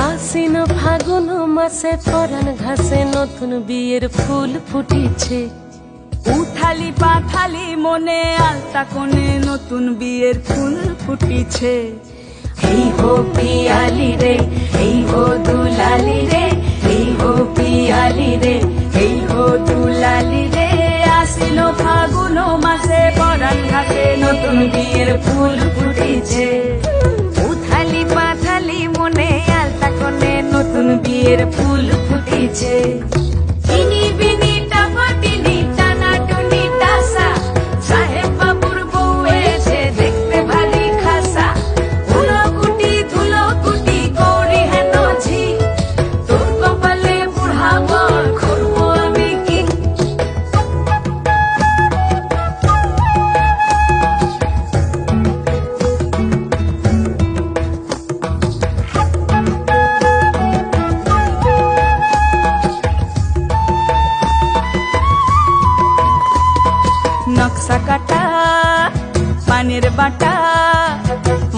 আশ্বিন ফাগুন মাসে পরাণ ঘাসে নতুন বিয়ের ফুল ফুটিছে। উথালি পাথালি মনে আলতা কোণে নতুন বিয়ের ফুল ফুটিছে। এই হো পিয়ালি রে, এই হো দুলালি রে, এই হো পিয়ালি রে, এই হো দুলালি রে। আশ্বিন ফাগুন মাসে পরাণ ঘাসে নতুন বিয়ের ফুল ফুটিছে। উথালি পাথালি মনে আলতা কোণে নতুন বিয়ের ফুল ফুটিছে। ইনি বিনি টাপাটিনি টানা টুনি টাসা, সাহেব বাবুর বউ এসে দেখতে ভারী খাসা। উলো কুটি ধুলো কুটি কৌড়ি হেন ঝি, তোর কপালে বুড়া বর করবো আমি কি। নকশা কাটা পানের বাটা,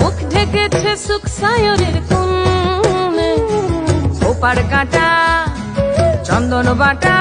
মুখ ঢেকেছে সুখ সায়রের কোণে। ওপার কাটা চন্দন বাটা,